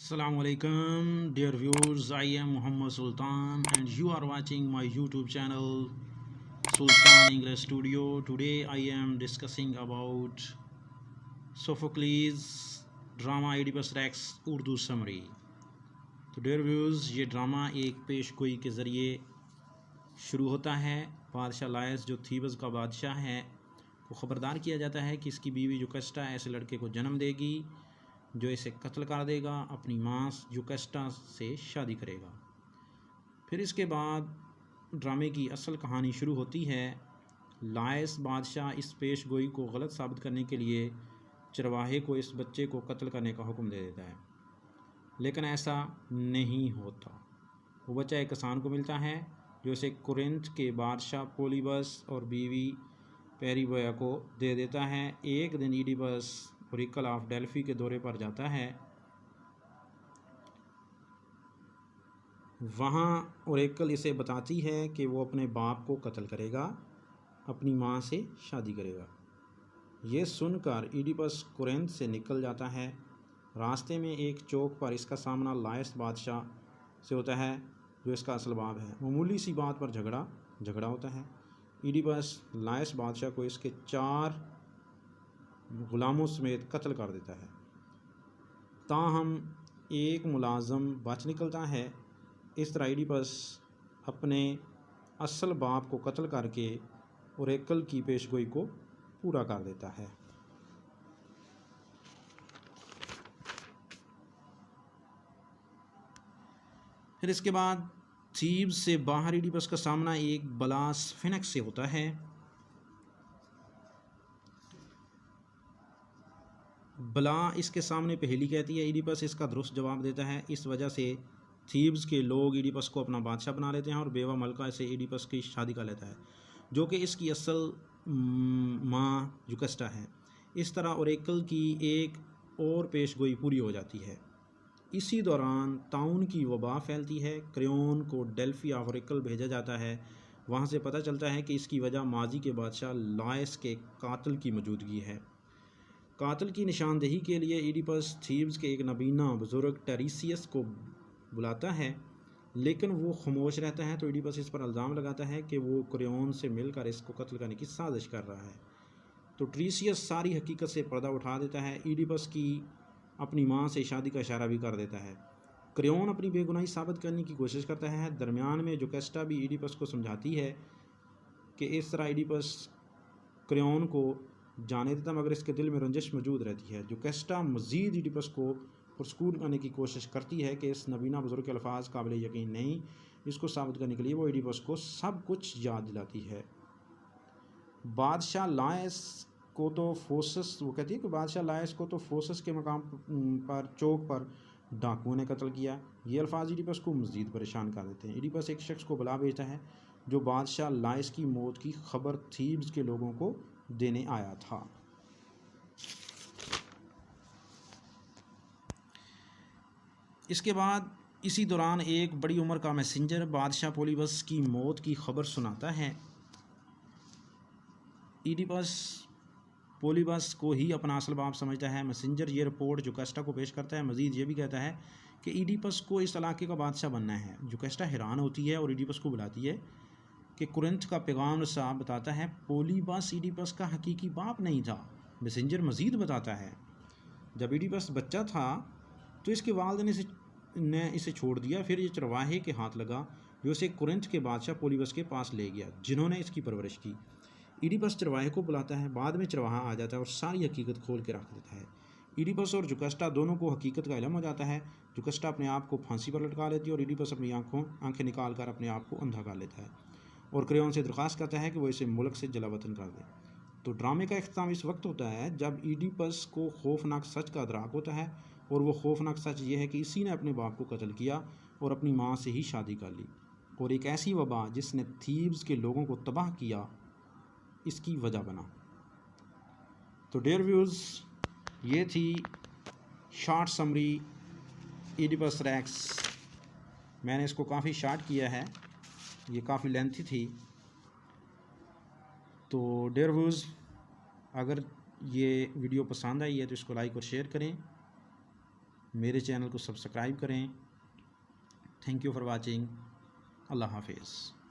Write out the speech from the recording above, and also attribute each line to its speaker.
Speaker 1: Assalamu alaikum, dear viewers. I am Muhammad Sultan, and you are watching my YouTube channel Sultan English Studio. Today, I am discussing about Sophocles drama Oedipus Rex Urdu summary. तो dear views, ये drama एक पेशगोई के ज़रिए शुरू होता है। बादशाह लायस जो थीबस का बादशाह है को ख़बरदार किया जाता है कि इसकी बीवी युकस्टा ऐसे लड़के को जन्म देगी जो इसे कत्ल कर देगा, अपनी माँ युकस्टा से शादी करेगा। फिर इसके बाद ड्रामे की असल कहानी शुरू होती है। लायस बादशाह इस पेशगोई को गलत साबित करने के लिए चरवाहे को इस बच्चे को कत्ल करने का हुक्म दे देता है, लेकिन ऐसा नहीं होता। वो बच्चा एक किसान को मिलता है जो इसे कुरिन्थ के बादशाह पोलीबस और बीवी पेरिबोया को दे देता है। एक दिन ईडिपस ओरेकल ऑफ डेल्फी के दौरे पर जाता है। वहाँ ओरेकल इसे बताती है कि वो अपने बाप को कत्ल करेगा, अपनी माँ से शादी करेगा। ये सुनकर ईडिपस कुरिन्थ से निकल जाता है। रास्ते में एक चौक पर इसका सामना लायस बादशाह से होता है जो इसका असल बाप है। मामूली सी बात पर झगड़ा होता है। ईडिपस लायस बादशाह को इसके 4 गुलामों समेत कत्ल कर देता है। ताहम एक मुलाजम बच निकलता है। इस तरह ईडिपस अपने असल बाप को कत्ल करके ओरेकल की पेशगोई को पूरा कर देता है। फिर इसके बाद थीब्स से बाहर ईडिपस का सामना एक बलास फिनिक्स से होता है। बला इसके सामने पहेली कहती है। ईडिपस इसका दुरुस्त जवाब देता है। इस वजह से थीब्स के लोग ईडिपस को अपना बादशाह बना लेते हैं और बेवा मलका से ईडिपस की शादी कर लेता है, जो कि इसकी असल माँ युकस्टा है। इस तरह ओरेकल की एक और पेशगोई पूरी हो जाती है। इसी दौरान ताउन की वबा फैलती है। क्रेओन को डेल्फी ऑफ ओरेकल भेजा जाता है। वहाँ से पता चलता है कि इसकी वजह माजी के बादशाह लायस के कातिल की मौजूदगी है। कातिल की निशानदेही के लिए ईडिपस थीब्स के एक नबीना बुजुर्ग टेरिसियस को बुलाता है, लेकिन वो खामोश रहता है। तो ईडिपस इस पर इल्ज़ाम लगाता है कि वो क्रेओन से मिलकर इसको कत्ल करने की साजिश कर रहा है। तो टेरिसियस सारी हकीकत से पर्दा उठा देता है। ईडिपस की अपनी माँ से शादी का इशारा भी कर देता है। क्रेओन अपनी बेगुनाही साबित करने की कोशिश करता है। दरमियान में युकस्टा भी ईडिपस को समझाती है कि इस तरह ईडिपस क्रेओन को जाने देता, मगर इसके दिल में रंजिश मौजूद रहती है। युकस्टा मज़ीद ईडिपस को पुरस्कूर करने की कोशिश करती है कि इस नबीना बुजुर्ग के अल्फाज काबिल यकीन नहीं। इसको साबित करने के लिए वो ईडिपस को सब कुछ याद दिलाती है। बादशाह लायस को तो फोसस वो कहती है कि बादशाह लायस को तो फोसस के मकाम पर चौक पर डाकुओं ने कत्ल किया। ये अल्फाज ईडिपस को मज़ीद परेशान कर देते हैं। ईडिपस एक शख्स को बुला भेजता है जो बादशाह लायस की मौत की खबर थीब्स के लोगों को देने आया था। इसके बाद इसी दौरान एक बड़ी उम्र का मैसेंजर बादशाह पोलीबस की मौत की खबर सुनाता है। ईडिपस पोलीबस को ही अपना असल बाप समझता है। मैसेंजर ये रिपोर्ट युकस्टा को पेश करता है। मज़ीद ये भी कहता है कि ईडिपस को इस इलाके का बादशाह बनना है। युकस्टा हैरान होती है और ईडिपस को बुलाती है कि कुरिन्थ का पैगाम साहब बताता है पोलीबस ईडिपस का हकीकी बाप नहीं था। मैसेंजर मज़ीद बताता है जब ईडिपस बच्चा था तो इसके वालिद ने इसे छोड़ दिया। फिर ये चरवाहे के हाथ लगा जो इसे कुरिन्थ के बादशाह पोलीबस के पास ले गया, जिन्होंने इसकी परवरिश की। ईडिपस चरवाहे को बुलाता है। बाद में चरवाहा आ जाता है और सारी हकीकत खोल के रख देता है। ईडिपस और युकस्टा दोनों को हकीकत का इल्म हो जाता है। युकस्टा अपने आप को फांसी पर लटका लेती है और ईडिपस अपनी आंखें निकाल कर अपने आप को अंधा कर लेता है और क्रेओन से दरख्वास्त करता है कि वो इसे मुल्क से जलावतन कर दे। तो ड्रामे का इख्तिताम इस वक्त होता है जब ईडिपस को खौफनाक सच का अदराक होता है, और वो खौफनाक सच ये है कि इसी ने अपने बाप को कत्ल किया और अपनी माँ से ही शादी कर ली, और एक ऐसी वबा जिसने थीब्स के लोगों को तबाह किया इसकी वजह बना। तो डियर व्यूज़, ये थी शॉर्ट समरी ईडिपस रेक्स। मैंने इसको काफ़ी शार्ट किया है, ये काफ़ी लेंथी थी। तो डियर व्यूज़, अगर ये वीडियो पसंद आई है तो इसको लाइक और शेयर करें। मेरे चैनल को सब्सक्राइब करें। Thank you for watching. अल्लाह हाफिज़।